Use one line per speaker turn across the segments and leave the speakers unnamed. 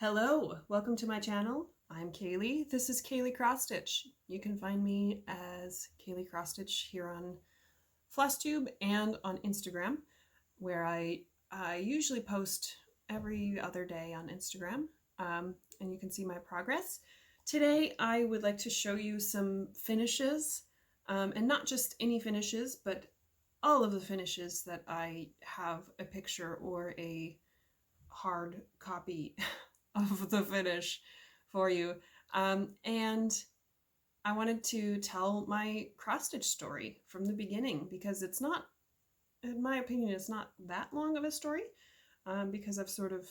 Hello, welcome to my channel. I'm Kaylee. This is Kaylee CrossStitch. You can find me as Kaylee CrossStitch here on Flosstube and on Instagram, where I usually post every other day on Instagram, and you can see my progress. Today I would like to show you some finishes, and not just any finishes, but all of the finishes that I have a picture or a hard copy of the finish for you. And I wanted to tell my cross-stitch story from the beginning, because it's not, in my opinion, it's not that long of a story, because I've sort of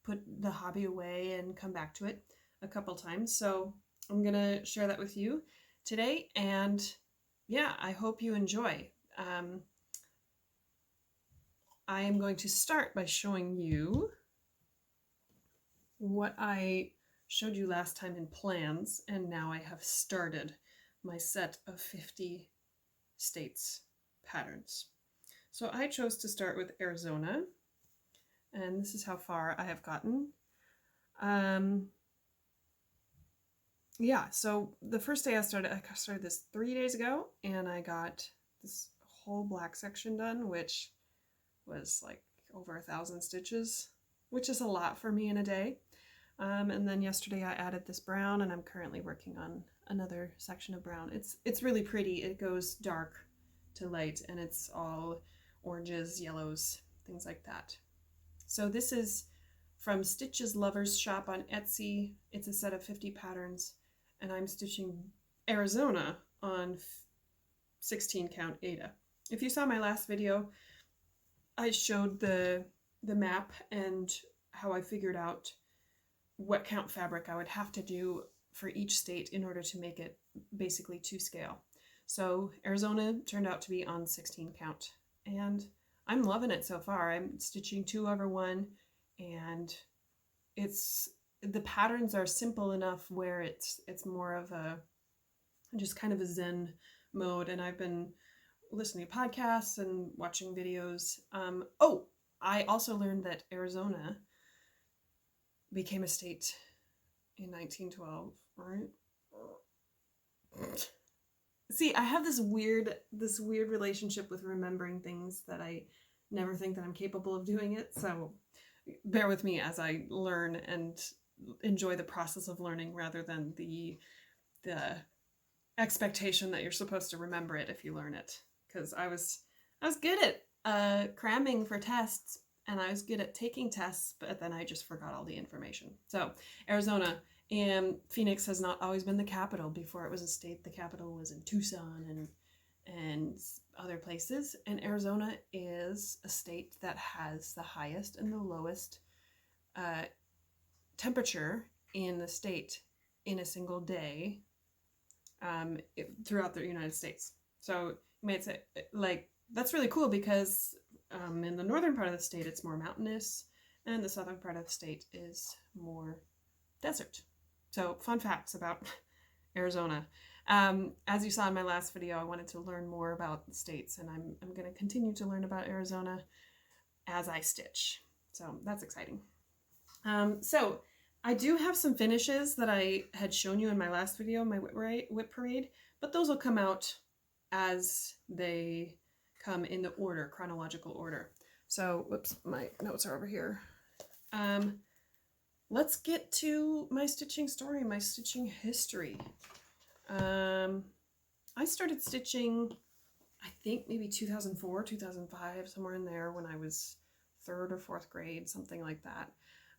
put the hobby away and come back to it a couple times. So I'm gonna share that with you today, and yeah, I hope you enjoy. I am going to start by showing you what I showed you last time in plans, and now I have started my set of 50 states patterns. So I chose to start with Arizona, and this is how far I have gotten. Yeah, so the first day I started this 3 days ago, and I got this whole black section done, which was like over 1,000 stitches, which is a lot for me in a day. And then yesterday I added this brown, and I'm currently working on another section of brown. It's really pretty. It goes dark to light, and it's all oranges, yellows, things like that. So this is from StitchesLoversShop on Etsy. It's a set of 50 patterns, and I'm stitching Arizona on 16 count Ada. If you saw my last video, I showed the map and how I figured out what count fabric I would have to do for each state in order to make it basically to scale. So Arizona turned out to be on 16 count, and I'm loving it so far. I'm stitching 2 over 1, and the patterns are simple enough where it's more of a just kind of a zen mode, and I've been listening to podcasts and watching videos. I also learned that Arizona became a state in 1912, right? See, I have this weird relationship with remembering things that I never think that I'm capable of doing it, so bear with me as I learn and enjoy the process of learning rather than the expectation that you're supposed to remember it if you learn it. Because I was good at cramming for tests, and I was good at taking tests, but then I just forgot all the information. So Arizona, and Phoenix has not always been the capital. Before it was a state, the capital was in Tucson and other places. And Arizona is a state that has the highest and the lowest temperature in the state in a single day throughout the United States. So you might say, like, that's really cool, because in the northern part of the state it's more mountainous, and the southern part of the state is more desert. So fun facts about Arizona. As you saw in my last video, I wanted to learn more about the states, and I'm going to continue to learn about Arizona as I stitch. So that's exciting. So I do have some finishes that I had shown you in my last video, my whip parade, but those will come out as they come in the order, chronological order. So, whoops, my notes are over here. Let's get to my stitching story, my stitching history. I started stitching, I think maybe 2004, 2005, somewhere in there, when I was 3rd or 4th grade, something like that.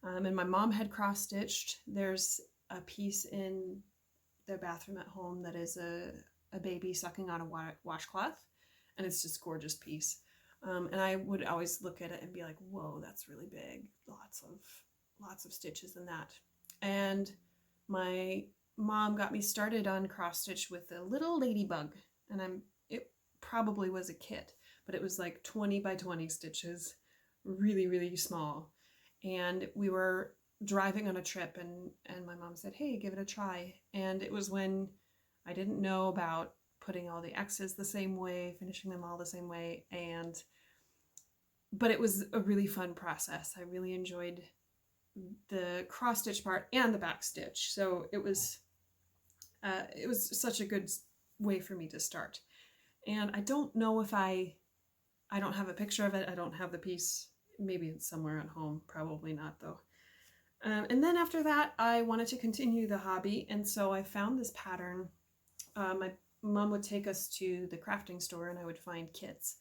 And my mom had cross-stitched. There's a piece in the bathroom at home that is a baby sucking on a washcloth, and it's just a gorgeous piece. And I would always look at it and be like, whoa, that's really big. Lots of stitches in that. And my mom got me started on cross stitch with a little ladybug, and it probably was a kit, but it was like 20 by 20 stitches, really small. And we were driving on a trip, and my mom said, hey, give it a try. And it was when I didn't know about putting all the X's the same way, finishing them all the same way, but it was a really fun process. I really enjoyed the cross stitch part and the back stitch. So it was such a good way for me to start. And I don't know if I don't have a picture of it. I don't have the piece. Maybe it's somewhere at home. Probably not though. And then after that, I wanted to continue the hobby. And so I found this pattern. My mom would take us to the crafting store and I would find kits.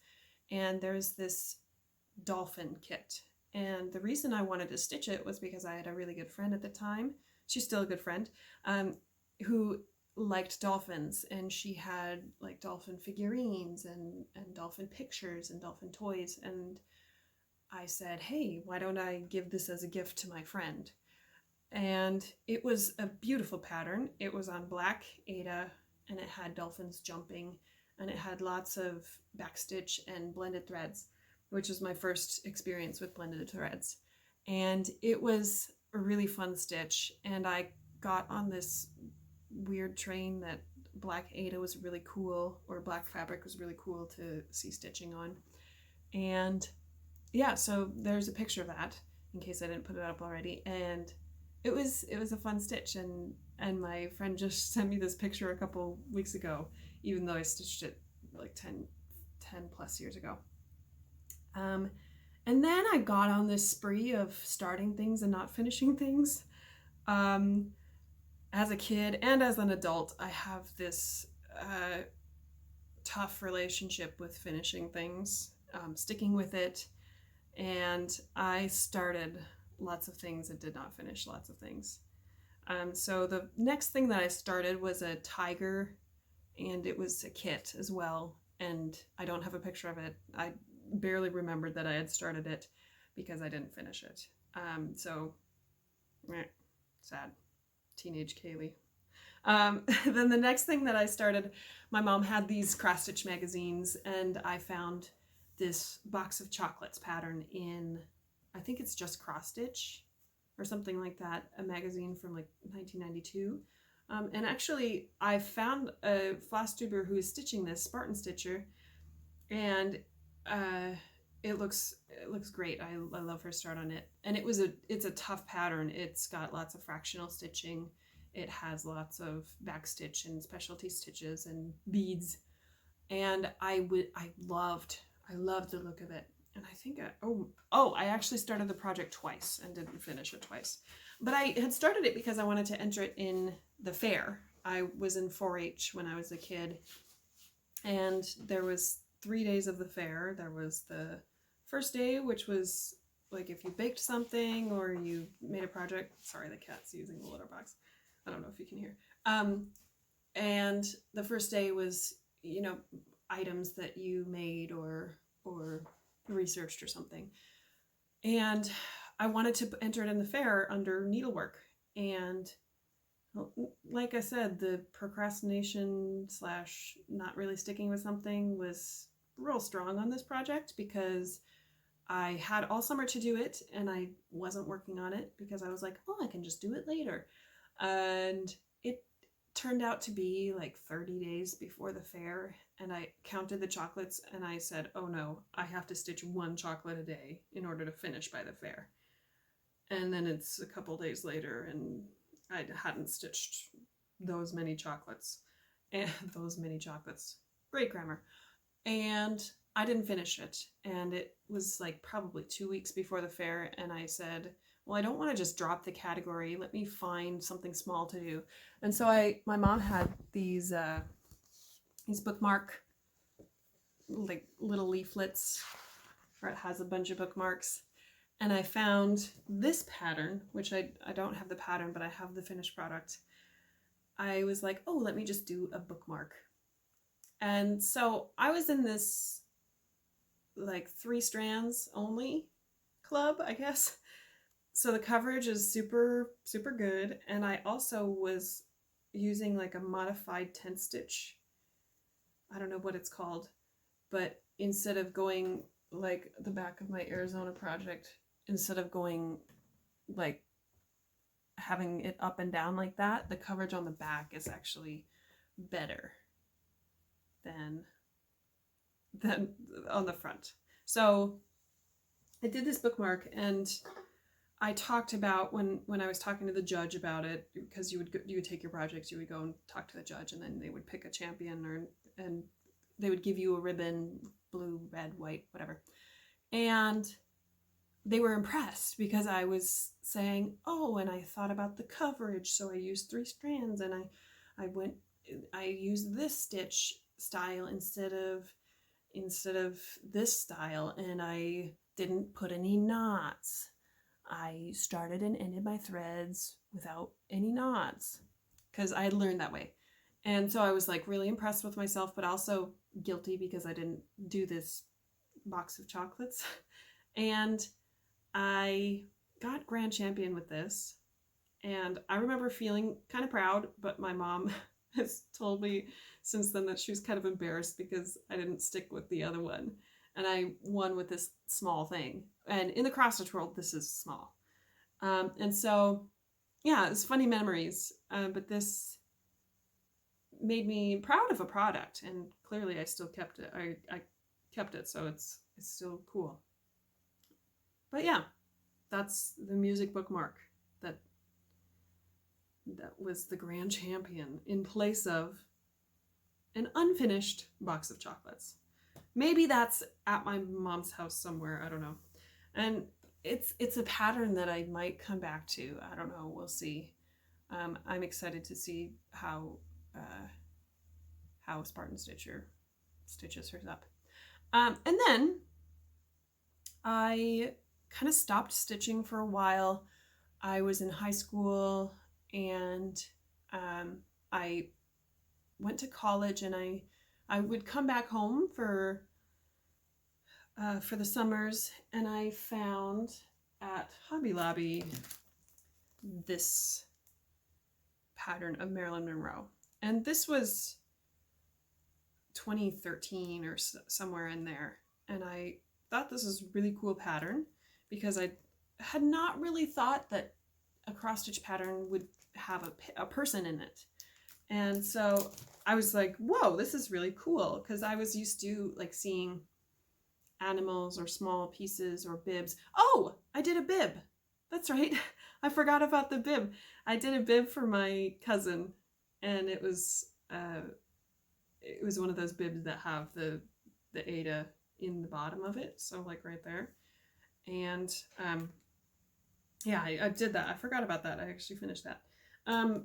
And there's this dolphin kit. And the reason I wanted to stitch it was because I had a really good friend at the time. She's still a good friend, who liked dolphins, and she had like dolphin figurines and dolphin pictures and dolphin toys. And I said, hey, why don't I give this as a gift to my friend? And it was a beautiful pattern. It was on black Aida, and it had dolphins jumping, and it had lots of backstitch and blended threads, which was my first experience with blended threads. And it was a really fun stitch, and I got on this weird train that black Aida was really cool, or black fabric was really cool to see stitching on. And yeah, so there's a picture of that in case I didn't put it up already. And it was a fun stitch, and my friend just sent me this picture a couple weeks ago, even though I stitched it like 10 plus years ago. And then I got on this spree of starting things and not finishing things. As a kid and as an adult, I have this tough relationship with finishing things, sticking with it, and I started lots of things and did not finish lots of things. So the next thing that I started was a tiger, and it was a kit as well, and I don't have a picture of it. I barely remembered that I had started it because I didn't finish it. So, sad. Teenage Kaylee. Then the next thing that I started, my mom had these cross-stitch magazines, and I found this box of chocolates pattern in, I think it's just CrossStitch or something like that, a magazine from like 1992. And actually, I found a Flosstuber who is stitching this, Spartan Stitcher, and it looks great. I love her start on it, and it's a tough pattern. It's got lots of fractional stitching. It has lots of backstitch and specialty stitches and beads, and I loved the look of it. And I think I actually started the project twice and didn't finish it twice, but I had started it because I wanted to enter it in the fair. I was in 4-H when I was a kid, and there was 3 days of the fair. There was the first day, which was like if you baked something or you made a project. Sorry, the cat's using the litter box. I don't know if you can hear. And the first day was, items that you made or researched or something. And I wanted to enter it in the fair under needlework. And like I said, the procrastination / not really sticking with something was real strong on this project because I had all summer to do it and I wasn't working on it because I was like, oh, I can just do it later. And it turned out to be like 30 days before the fair, and I counted the chocolates and I said, oh no, I have to stitch 1 chocolate a day in order to finish by the fair. And then it's a couple days later and I hadn't stitched those many chocolates. Great grammar. And I didn't finish it. And it was like probably 2 weeks before the fair. And I said, well, I don't want to just drop the category. Let me find something small to do. And so my mom had these bookmark, like little leaflets, where it has a bunch of bookmarks. And I found this pattern, which I don't have the pattern, but I have the finished product. I was like, oh, let me just do a bookmark. And so I was in this like 3 strands only club, I guess. So the coverage is super, super good. And I also was using like a modified 10 stitch. I don't know what it's called, but instead of going like the back of my Arizona project, instead of going like having it up and down like that, the coverage on the back is actually better than on the front. So I did this bookmark, and I talked about when I was talking to the judge about it, because you would take your projects, you would go and talk to the judge, and then they would pick a champion, and they would give you a ribbon, blue, red, white, whatever. And they were impressed because I was saying, oh, and I thought about the coverage, so I used 3 strands, and I used this stitch style instead of this style, and I didn't put any knots. I started and ended my threads without any knots because I had learned that way. And so I was like really impressed with myself, but also guilty because I didn't do this box of chocolates. And I got grand champion with this. And I remember feeling kind of proud, but my mom has told me since then that she was kind of embarrassed because I didn't stick with the other one. And I won with this small thing. And in the CrossStitch world, this is small. And so, yeah, it's funny memories. But this made me proud of a product. And clearly I still kept it. I kept it, so it's still cool. But yeah, that's the music bookmark that was the grand champion in place of an unfinished box of chocolates. Maybe that's at my mom's house somewhere. I don't know. And it's a pattern that I might come back to. I don't know. We'll see. I'm excited to see how Spartan Stitcher stitches hers up. And then I kind of stopped stitching for a while. I was in high school, and I went to college, and I would come back home for the summers, and I found at Hobby Lobby this pattern of Marilyn Monroe. And this was 2013 or somewhere in there. And I thought this was a really cool pattern because I had not really thought that a cross-stitch pattern would have a person in it. And so I was like, whoa, this is really cool, because I was used to like seeing animals or small pieces or bibs. Oh, I did a bib. That's right. I forgot about the bib. I did a bib for my cousin, and it was one of those bibs that have the Ada in the bottom of it, so like right there. And yeah, I did that. I forgot about that. I actually finished that.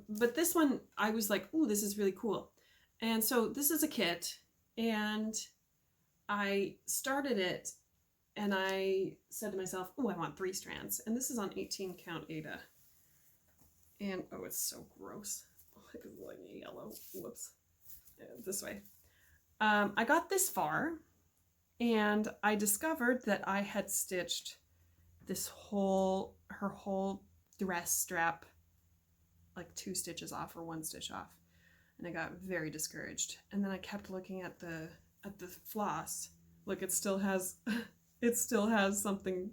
But this one, I was like, ooh, this is really cool. And so this is a kit, and I started it, and I said to myself, oh, I want 3 strands. And this is on 18 count Ada. And oh, it's so gross. Oh, it's like yellow. Whoops. Yeah, this way. I got this far, and I discovered that I had stitched her whole dress strap like 2 stitches off or 1 stitch off. And I got very discouraged. And then I kept looking at the floss. Look, it still has something,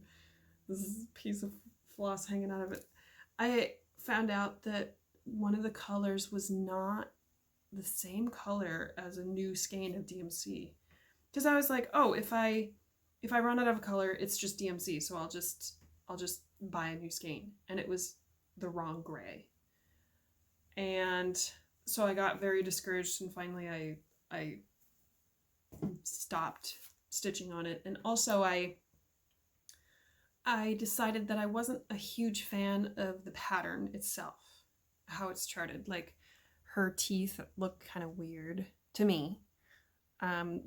this piece of floss hanging out of it. I found out that one of the colors was not the same color as a new skein of DMC. Because I was like, oh, if I run out of color, it's just DMC, so I'll just buy a new skein. And it was the wrong gray. And so I got very discouraged, and finally I stopped stitching on it. And also I decided that I wasn't a huge fan of the pattern itself, how it's charted. Like, her teeth look kind of weird to me.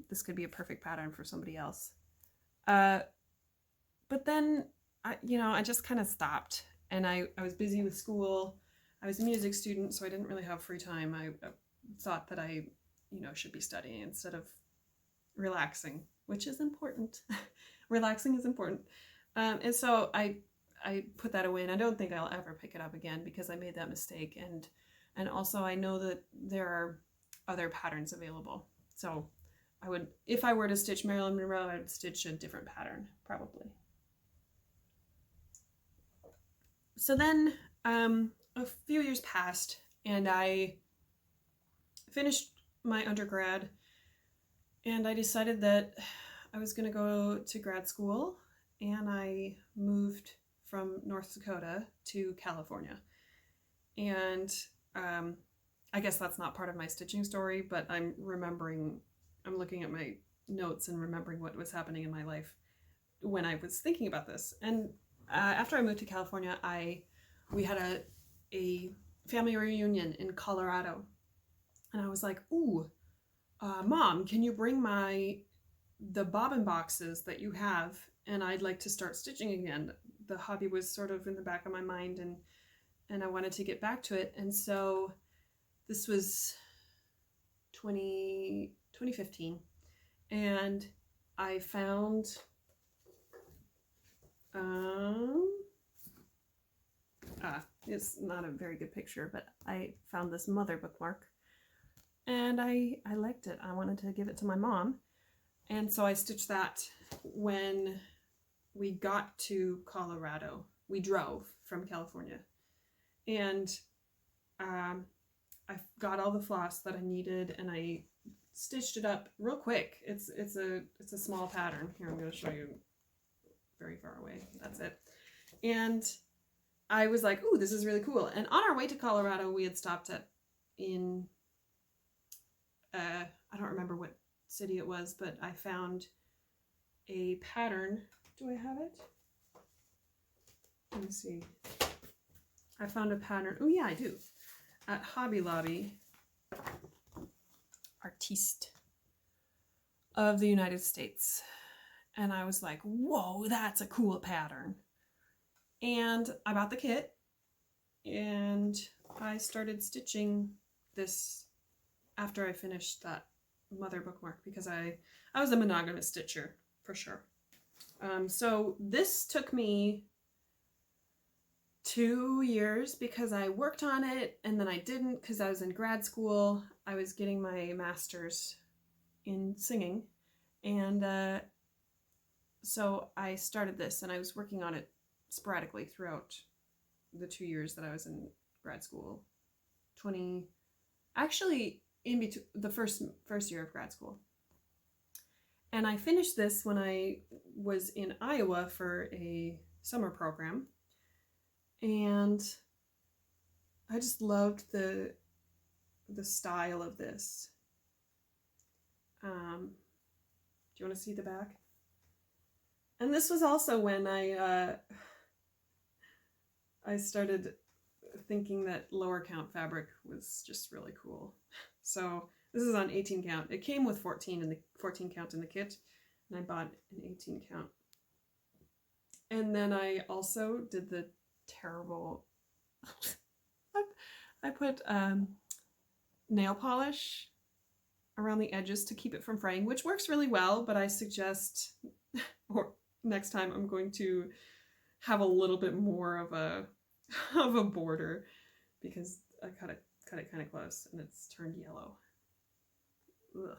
This could be a perfect pattern for somebody else. But then I just kind of stopped, and I was busy with school. I was a music student, so I didn't really have free time. I thought that I should be studying instead of relaxing, which is important. Relaxing is important. And so I put that away, and I don't think I'll ever pick it up again because I made that mistake. And also I know that there are other patterns available. So I would, if I were to stitch Marilyn Monroe, I would stitch a different pattern, probably. So then a few years passed, and I finished my undergrad, and I decided that I was going to go to grad school, and I moved from North Dakota to California. And I guess that's not part of my stitching story, but I'm looking at my notes and remembering what was happening in my life when I was thinking about this. And after I moved to California, we had a family reunion in Colorado. And I was like, ooh, Mom, can you bring the bobbin boxes that you have? And I'd like to start stitching again. The hobby was sort of in the back of my mind, and I wanted to get back to it. And so this was 2015. And I found, it's not a very good picture, but I found this mother bookmark. And I liked it. I wanted to give it to my mom. And so I stitched that when we got to Colorado. We drove from California. And I got all the floss that I needed, and I stitched it up real quick. It's a small pattern. Here, I'm going to show you very far away. That's it. And I was like, ooh, this is really cool. And on our way to Colorado, we had stopped in I don't remember what city it was, but I found a pattern. Do I have it? Let me see. I found a pattern. Oh yeah, I do. At Hobby Lobby, Artiste of the United States. And I was like, whoa, that's a cool pattern. And I bought the kit, and I started stitching this after I finished that mother bookmark, because I was a monogamous stitcher for sure. So this took me 2 years because I worked on it, and then I didn't because I was in grad school. I was getting my master's in singing, and so I started this, and I was working on it sporadically throughout the 2 years that I was in grad school. Actually in between the first year of grad school. And I finished this when I was in Iowa for a summer program. And I just loved the style of this. Do you want to see the back? And this was also when I started thinking that lower count fabric was just really cool. So this is on 18 count. It came with 14 count in the kit, and I bought an 18 count. And then I also did the terrible, I put nail polish around the edges to keep it from fraying, which works really well, but I suggest, or next time I'm going to have a little bit more of a border, because I cut it kind of close and it's turned yellow. Ugh.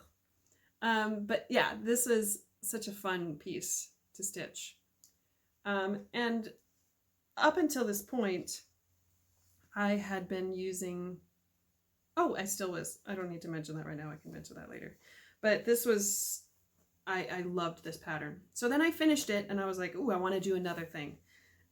But yeah, this is such a fun piece to stitch. And up until this point, I had been using, I still was, I don't need to mention that right now, I can mention that later. But this was, I loved this pattern. So then I finished it, and I was like, ooh, I want to do another thing.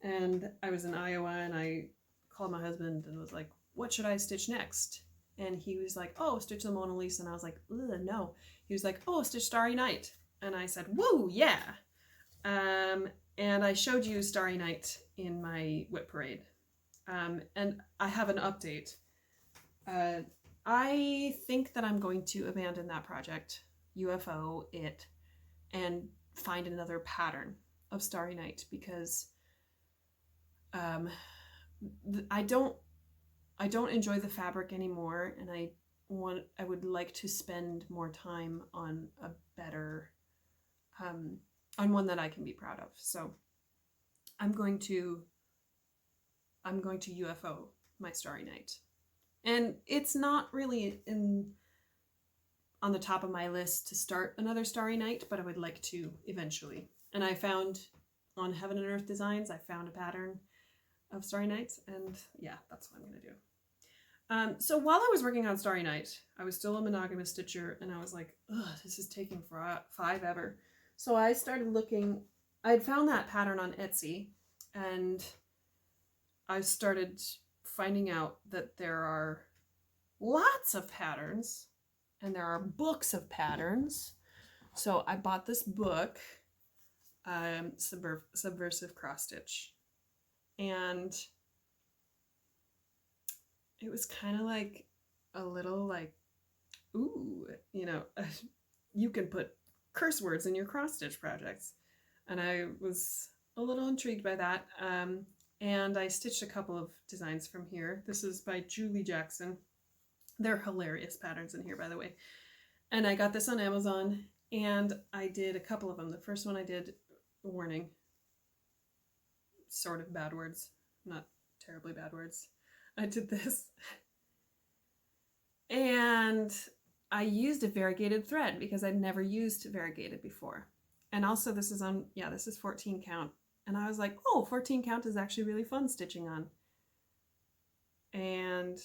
And I was in Iowa, and I called my husband and was like, what should I stitch next? And he was like, oh, stitch the Mona Lisa. And I was like, no. He was like, oh, stitch Starry Night. And I said, woo, yeah. And I showed you Starry Night in my whip parade. And I have an update. I think that I'm going to abandon that project, UFO it, and find another pattern of Starry Night, because I don't enjoy the fabric anymore, and I would like to spend more time on a better, on one that I can be proud of. So I'm going to UFO my Starry Night. And it's not really on the top of my list to start another Starry Night, but I would like to eventually. And I found on Heaven and Earth Designs, I found a pattern of Starry Nights, and yeah, that's what I'm going to do. So while I was working on Starry Night, I was still a monogamous stitcher, and I was like, ugh, this is taking forever. So I started looking, I had found that pattern on Etsy, And I started finding out that there are lots of patterns and there are books of patterns. So I bought this book, Subversive Cross-Stitch, and it was kind of like a little like, ooh, you know, you can put curse words in your cross-stitch projects. And I was a little intrigued by that. And I stitched a couple of designs from here. This is by Julie Jackson. They're hilarious patterns in here, by the way. And I got this on Amazon, and I did a couple of them. The first one I did, warning, sort of bad words, not terribly bad words. I did this. And I used a variegated thread because I'd never used variegated before. And also this is on, yeah, this is 14 count. And I was like, oh, 14 count is actually really fun stitching on. And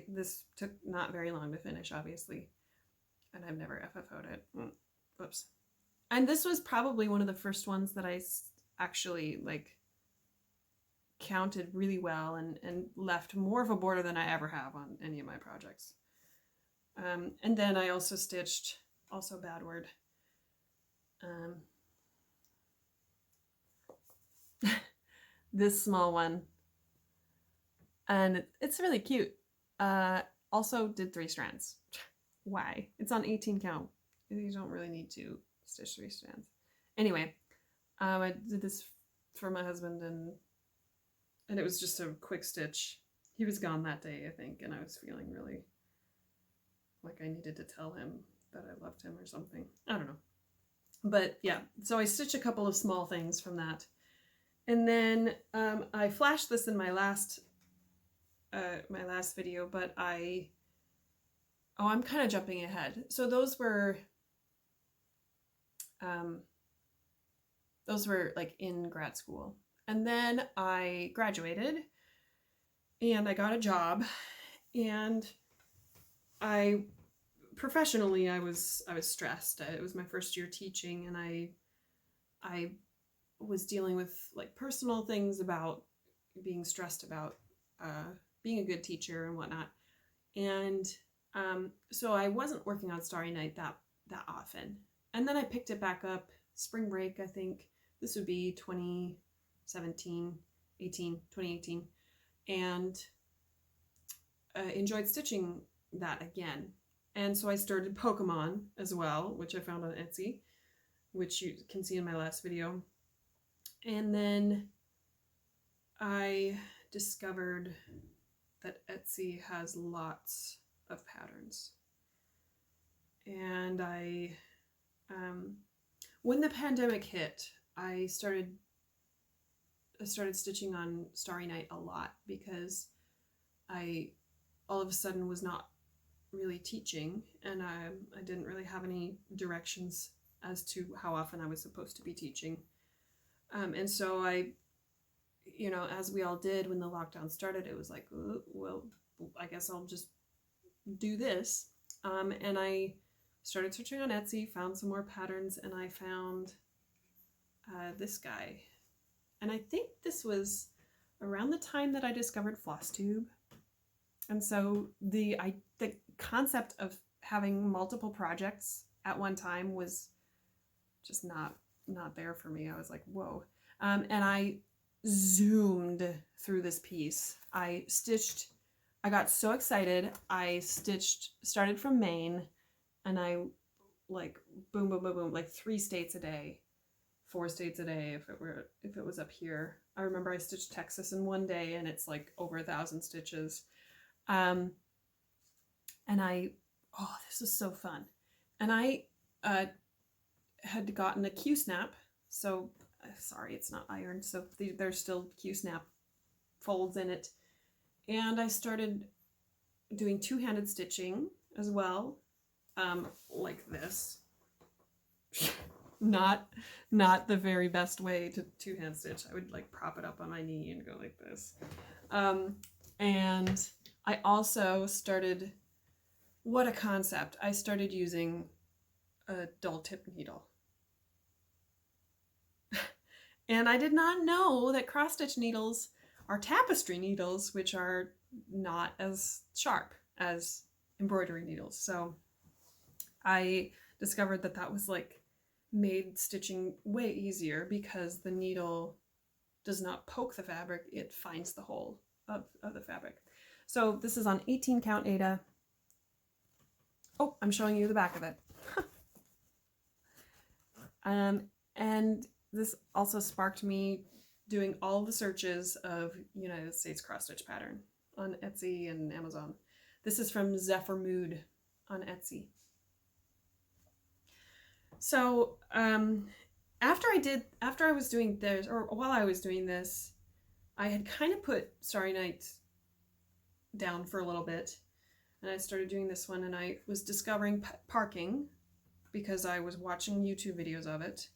this took not very long to finish, obviously. And I've never FFO'd it. Whoops. And this was probably one of the first ones that I actually like counted really well and left more of a border than I ever have on any of my projects. And then I also stitched, also bad word, this small one, and it's really cute. Also did 3 strands. Why? It's on 18 count. You don't really need to stitch 3 strands. Anyway, I did this for my husband, and it was just a quick stitch. He was gone that day, I think, and I was feeling really like I needed to tell him that I loved him or something. I don't know. But yeah, so I stitched a couple of small things from that. And then I flashed this in my last video, but I'm kind of jumping ahead. So those were like in grad school. And then I graduated and I got a job, and professionally I was stressed. It was my first year teaching, and I was dealing with like personal things about being stressed about being a good teacher and whatnot. And so I wasn't working on Starry Night that often. And then I picked it back up spring break, I think. This would be 2018, and enjoyed stitching that again. And so I started Pokemon as well, which I found on Etsy, which you can see in my last video. And then I discovered that Etsy has lots of patterns. And when the pandemic hit, I started stitching on Starry Night a lot because I all of a sudden was not really teaching, and I didn't really have any directions as to how often I was supposed to be teaching. And so I, you know, as we all did when the lockdown started, it was like, well, I guess I'll just do this. And I started searching on Etsy, found some more patterns, and I found this guy. And I think this was around the time that I discovered Flosstube. And so the concept of having multiple projects at one time was just not there for me. I was like, whoa. And I zoomed through this piece. I got so excited. I started from Maine, and I like boom, boom, boom, boom, like 3 states a day, 4 states a day if it was up here. I remember I stitched Texas in one day, and it's like over 1,000 stitches. And this was so fun. And I had gotten a Q-snap, so sorry, it's not ironed, so there's still Q-snap folds in it. And I started doing 2-handed stitching as well, like this. Not the very best way to 2-hand stitch. I would like prop it up on my knee and go like this. And I also started, what a concept, I started using a dull tip needle. And I did not know that cross stitch needles are tapestry needles, which are not as sharp as embroidery needles. So I discovered that that was like made stitching way easier because the needle does not poke the fabric, it finds the hole of the fabric. So this is on 18 count Aida. Oh, I'm showing you the back of it. And this also sparked me doing all the searches of United States cross stitch pattern on Etsy and Amazon. This is from ZephyrMood on Etsy. So after I was doing this, or while I was doing this, I had kind of put Starry Night down for a little bit, and I started doing this one, and I was discovering parking because I was watching YouTube videos of it,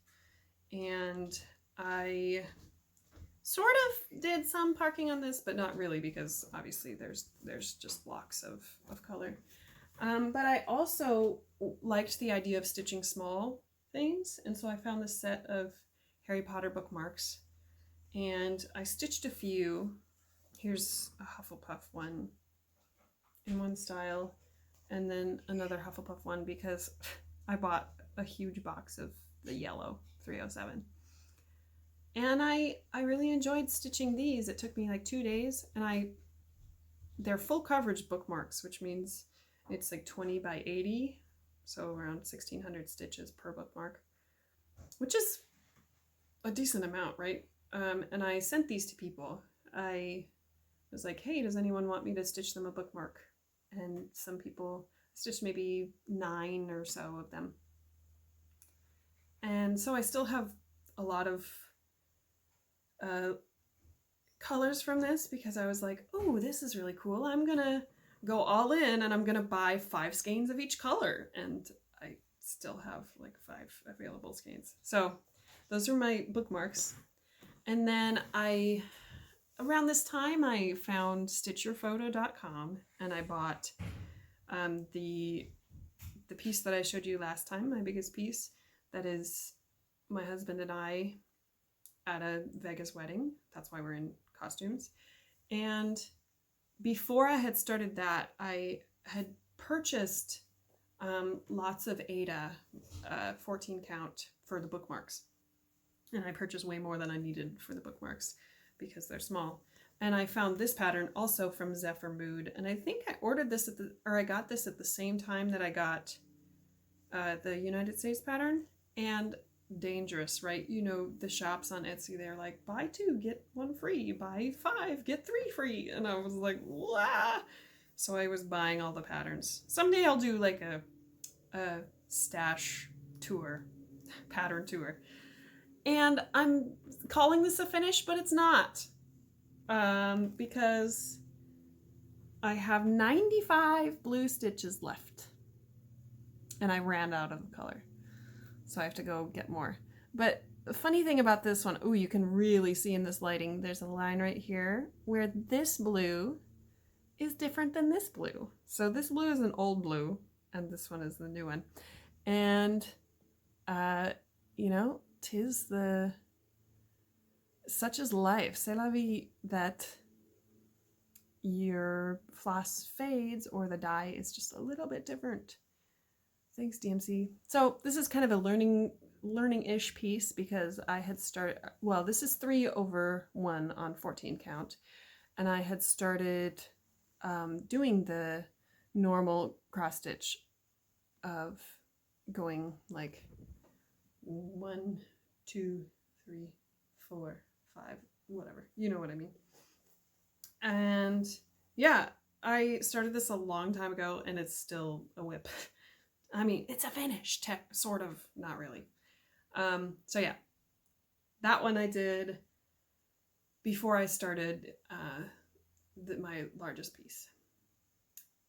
and I sort of did some parking on this, but not really, because obviously there's just blocks of color. But I also liked the idea of stitching small things, and so I found this set of Harry Potter bookmarks, and I stitched a few. Here's a Hufflepuff one in one style, and then another Hufflepuff one because I bought a huge box of the yellow 307. And I really enjoyed stitching these. It took me like 2 days, and they're full coverage bookmarks, which means it's like 20 by 80, so around 1600 stitches per bookmark, which is a decent amount, right? And I sent these to people. I was like, hey, does anyone want me to stitch them a bookmark? And some people stitched maybe 9 or so of them. And so I still have a lot of colors from this because I was like, oh, this is really cool. I'm gonna go all in and I'm gonna buy 5 skeins of each color, and I still have like 5 available skeins. So those are my bookmarks. And then around this time I found StitchYourPhoto.com, and I bought the piece that I showed you last time, my biggest piece, that is my husband and I at a Vegas wedding. That's why we're in costumes. And before I had started that, I had purchased lots of Aida 14 count for the bookmarks. And I purchased way more than I needed for the bookmarks because they're small. And I found this pattern also from ZephyrMood. And I think I ordered this I got this at the same time that I got the United States pattern. And dangerous, right? You know, the shops on Etsy, they're like, buy 2, get 1 free, buy 5, get 3 free. And I was like, wah! So I was buying all the patterns. Someday I'll do like a stash tour, pattern tour. And I'm calling this a finish, but it's not. Because I have 95 blue stitches left. And I ran out of color. So I have to go get more. But the funny thing about this one, oh, you can really see in this lighting, there's a line right here where this blue is different than this blue. So this blue is an old blue, and this one is the new one. And, you know, 'tis such is life. C'est la vie, that your floss fades or the dye is just a little bit different. Thanks, DMC. So this is kind of a learning-ish piece because I had started, well, this is 3/1 on 14 count, and I had started doing the normal cross stitch of going like 1, 2, 3, 4, 5, whatever. You know what I mean. And yeah, I started this a long time ago, and it's still a whip. I mean, it's a finish, sort of, not really. So yeah, that one I did before I started my largest piece.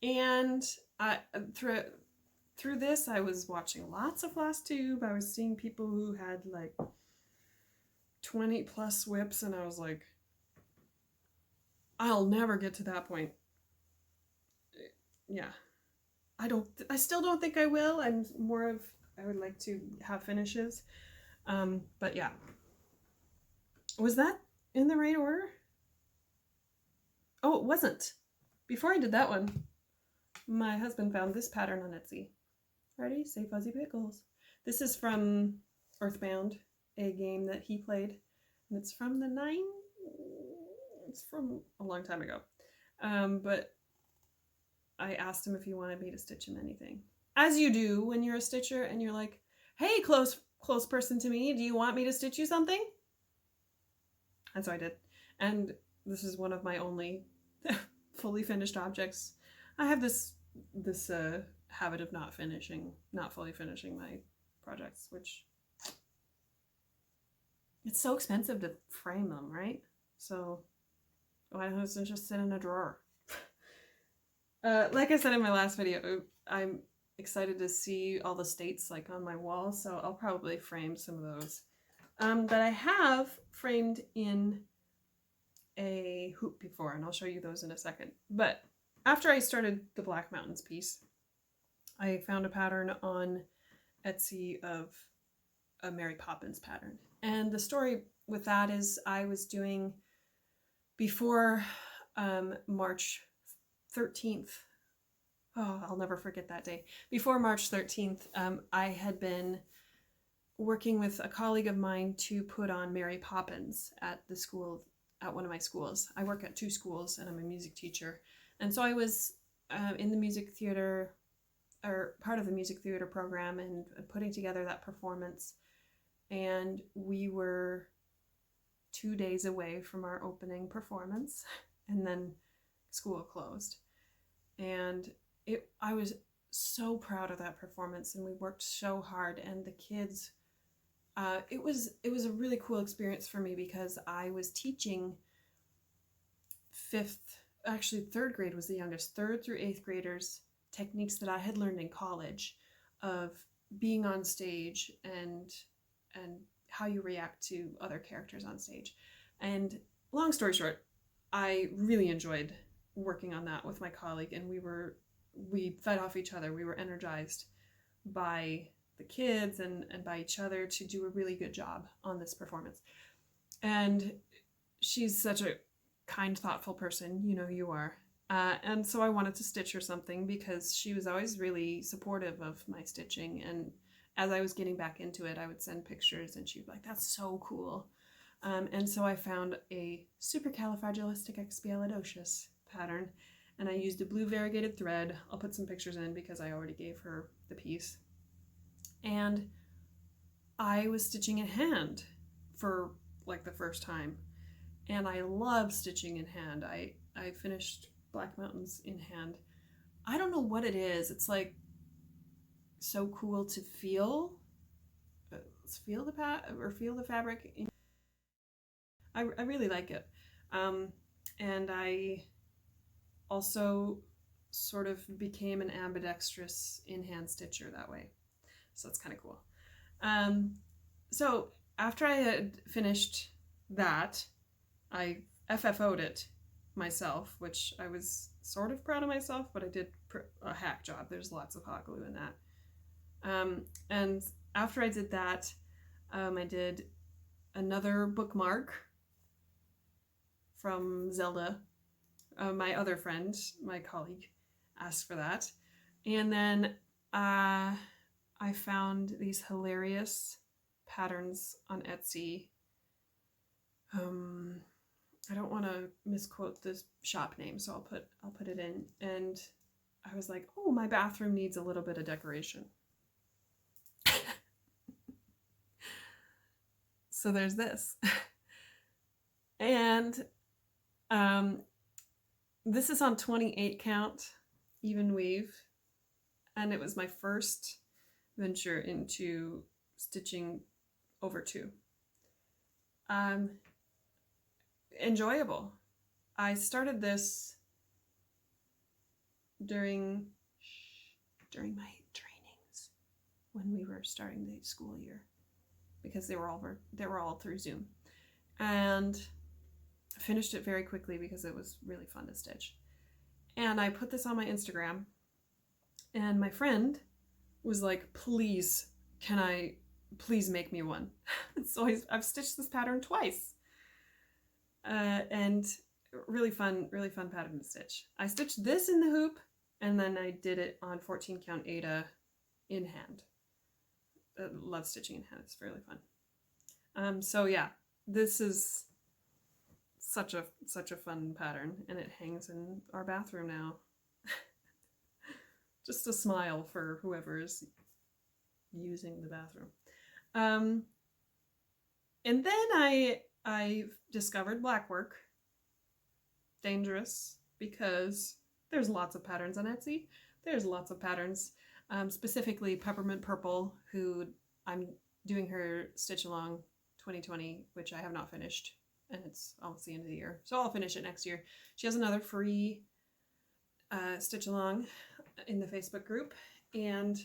And through this, I was watching lots of Flosstube. I was seeing people who had like 20 plus whips, and I was like, I'll never get to that point. Yeah. I still don't think I will. I'm more of, I would like to have finishes. But yeah. Was that in the right order? Oh, it wasn't. Before I did that one, my husband found this pattern on Etsy. Ready? Say fuzzy pickles. This is from Earthbound, a game that he played. And it's from it's from a long time ago. But I asked him if he wanted me to stitch him anything. As you do when you're a stitcher and you're like, hey, close person to me, do you want me to stitch you something? And so I did. And this is one of my only fully finished objects. I have this habit of not fully finishing my projects, which it's so expensive to frame them, right? So why don't it just sit in a drawer? Like I said in my last video, I'm excited to see all the states like on my wall, so I'll probably frame some of those. But I have framed in a hoop before, and I'll show you those in a second. But after I started the Black Mountains piece, I found a pattern on Etsy of a Mary Poppins pattern. And the story with that is I was doing, before March 13th, oh, I'll never forget that day. Before March 13th, I had been working with a colleague of mine to put on Mary Poppins at the school, at one of my schools. I work at 2 schools and I'm a music teacher. And so I was in the music theater, or part of the music theater program, and putting together that performance. And we were 2 days away from our opening performance, and then school closed. And I was so proud of that performance, and we worked so hard, and the kids, it was a really cool experience for me because I was teaching 3rd grade was the youngest, 3rd through 8th graders, techniques that I had learned in college of being on stage and how you react to other characters on stage. And long story short, I really enjoyed working on that with my colleague, and we fed off each other. We were energized by the kids and by each other to do a really good job on this performance. And she's such a kind, thoughtful person, you know you are. And so I wanted to stitch her something because she was always really supportive of my stitching. And as I was getting back into it, I would send pictures and she'd be like, that's so cool. And so I found a Supercalifragilisticexpialidocious pattern, and I used a blue variegated thread. I'll put some pictures in because I already gave her the piece. And I was stitching in hand for like the first time. And I love stitching in hand. I finished Black Mountains in hand. I don't know what it is. It's like so cool to feel the fabric. I really like it. And I also sort of became an ambidextrous in-hand stitcher that way. So that's kind of cool. So after I had finished that, I FFO'd it myself, which I was sort of proud of myself, but I did a hack job. There's lots of hot glue in that. And after I did that, I did another bookmark from Zelda. My other friend, my colleague, asked for that. And then I found these hilarious patterns on Etsy. I don't want to misquote this shop name, so I'll put it in. And I was like, oh, my bathroom needs a little bit of decoration. So there's this. And this is on 28 count, even weave. And it was my first venture into stitching over 2. Enjoyable. I started this during my trainings when we were starting the school year, because they were all through Zoom, and finished it very quickly because it was really fun to stitch. And I put this on my Instagram, and my friend was like, please make me one. So I've stitched this pattern twice. And really fun pattern to stitch. I stitched this in the hoop, and then I did it on 14 count Aida in hand. Love stitching in hand, it's really fun. So yeah, this is such a fun pattern, and it hangs in our bathroom now. Just a smile for whoever is using the bathroom. And then I discovered Blackwork. Dangerous, because there's lots of patterns on Etsy. There's lots of patterns, specifically Peppermint Purple, who I'm doing her Stitch Along 2020, which I have not finished, and it's almost the end of the year, so I'll finish it next year. She has another free Stitch Along in the Facebook group, and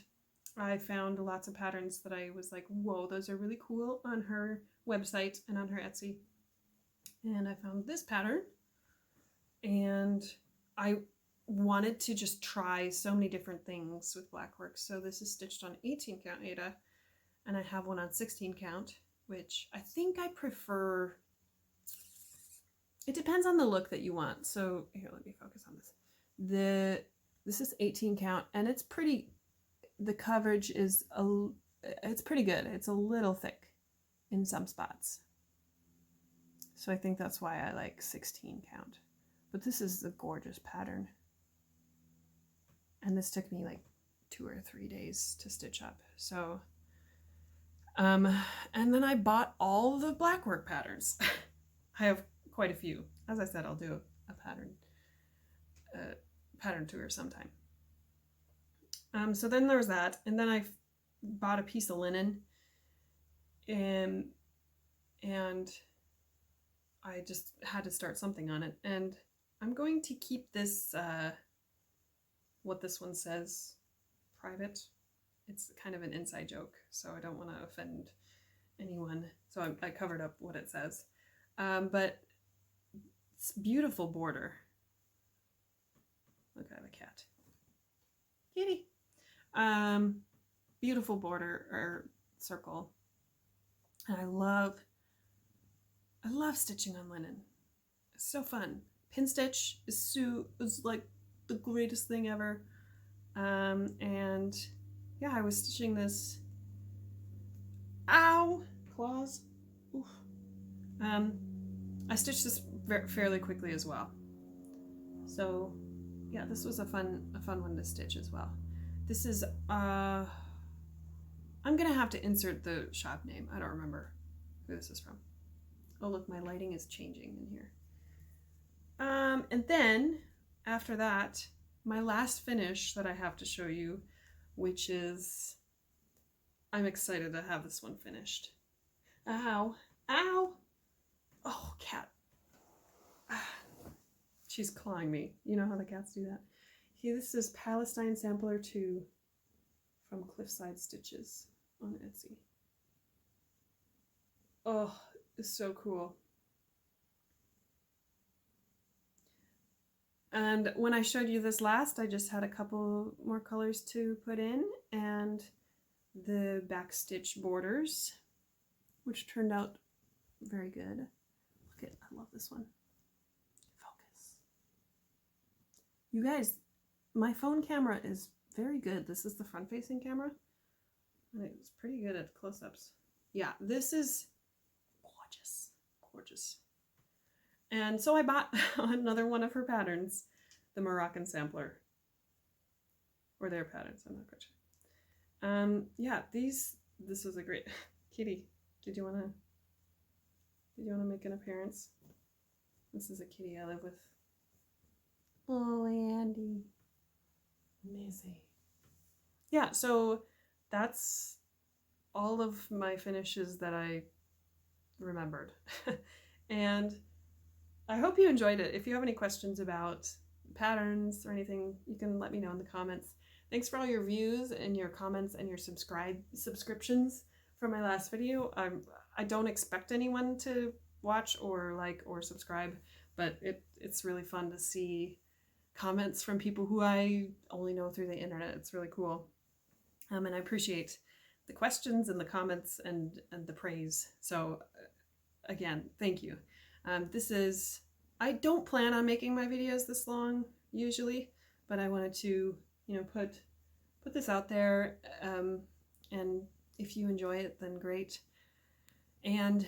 I found lots of patterns that I was like, whoa, those are really cool on her website and on her Etsy. And I found this pattern, and I wanted to just try so many different things with Blackwork. So this is stitched on 18 count Aida, and I have one on 16 count, which I think I prefer. It depends on the look that you want. So here, let me focus on this. This is 18 count, and it's pretty, the coverage is, it's pretty good. It's a little thick in some spots. So I think that's why I like 16 count. But this is the gorgeous pattern. And this took me like 2 or 3 days to stitch up. So, and then I bought all the Blackwork patterns. I have quite a few. As I said, I'll do a pattern tour sometime. So then there's that, and then I bought a piece of linen, and I just had to start something on it, and I'm going to keep this, what this one says, private. It's kind of an inside joke, so I don't want to offend anyone, so I covered up what it says. But it's beautiful border. Look, I have a cat. Kitty. Beautiful border or circle. And I love stitching on linen. It's so fun. Pin stitch is like the greatest thing ever. And yeah, I was stitching this. Ow! Claws. Oof. I stitched this fairly quickly as well. So yeah, this was a fun one to stitch as well. This is, I'm gonna have to insert the shop name. I don't remember who this is from. Oh look, my lighting is changing in here. And then after that, my last finish that I have to show you, which is, I'm excited to have this one finished. Ow, ow. Oh, cat. She's clawing me. You know how the cats do that. Here, this is Palestine Sampler 2 from Cliffside Stitches on Etsy. Oh, it's so cool. And when I showed you this last, I just had a couple more colors to put in, and the back stitch borders, which turned out very good. Look at, I love this one. Focus. You guys, my phone camera is very good. This is the front-facing camera, and it's pretty good at close-ups. Yeah, this is gorgeous, gorgeous. And so I bought another one of her patterns, the Moroccan Sampler, or their patterns, I'm not quite sure. Yeah, this was a great, kitty, did you want to make an appearance? This is a kitty I live with. Oh, Andy. Missy. Yeah, so that's all of my finishes that I remembered. And I hope you enjoyed it. If you have any questions about patterns or anything, you can let me know in the comments. Thanks for all your views and your comments and your subscriptions for my last video. I don't expect anyone to watch or like or subscribe, but it's really fun to see comments from people who I only know through the internet. It's really cool. And I appreciate the questions and the comments and the praise. So again, thank you. I don't plan on making my videos this long usually, but I wanted to, put this out there, and if you enjoy it, then great. And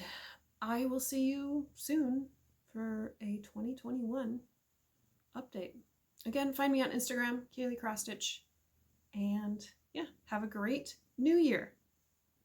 I will see you soon for a 2021 update. Again, find me on Instagram, CrossStitch, and yeah, have a great new year.